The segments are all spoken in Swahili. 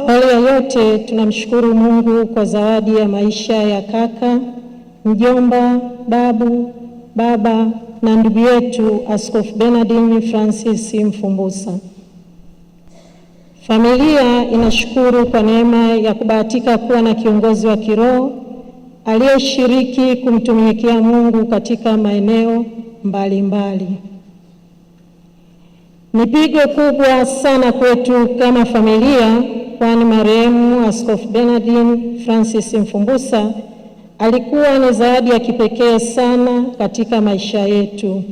Awali ya yote tunamshukuru Mungu kwa zawadi ya maisha ya kaka, mjomba, babu, baba na ndugu yetu Askofu Bernardin Francis Mfumbusa. Familia inashukuru kwa neema ya kubahatika kuwa na kiongozi wa kiroho aliyeshiriki kumtumikia Mungu katika maeneo mbalimbali. Ni pigo kubwa sana kwetu kama familia, kwani marehemu Askofu Bernardin Francis Mfumbusa alikuwa ni zawadi ya kipekee sana katika maisha yetu.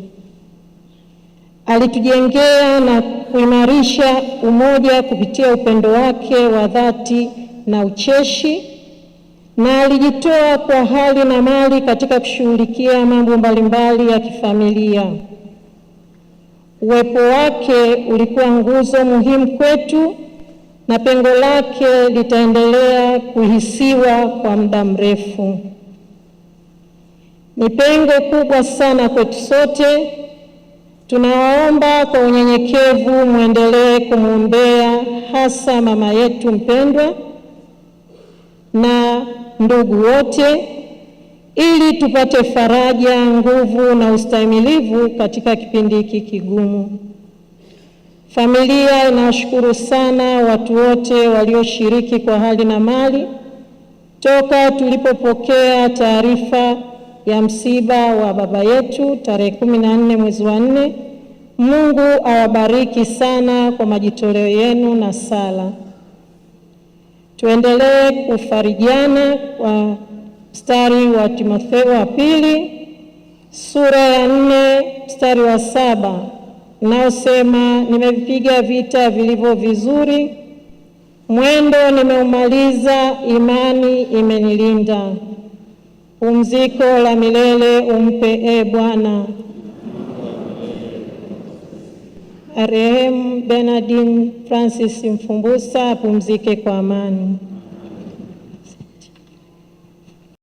Alitujengea na kuimarisha umoja kupitia upendo wake wa dhati na ucheshi, na alijitoa kwa hali na mali katika kushughulikia mambo mbalimbali ya kifamilia. Uwepo wake ulikuwa nguzo muhimu kwetu na pengo lake litaendelea kuhisiwa kwa muda mrefu. Ni pengo kubwa sana kwetu sote. Tunawaomba kwa unyenyekevu muendelee kumwombea hasa mama yetu mpendwa na ndugu wote, ili tupate faraja, nguvu na ustahimilivu katika kipindi hiki kigumu. Familia inawashukuru sana watu wote walioshiriki kwa hali na mali toka tulipopokea taarifa ya msiba wa baba yetu tarehe 14 mwezi wa 4. Mungu awabariki sana kwa majitoleo yenu na sala. Tuendelee kufarijiana kwa mstari wa Timotheo wa pili sura ya 4 mstari wa 7 unaosema, nimevipiga vita vilivyo vizuri, mwendo nimeumaliza, imani imenilinda. Pumziko la milele umpe Bwana. Marehemu Bernardin Francis Mfumbusa apumzike kwa amani.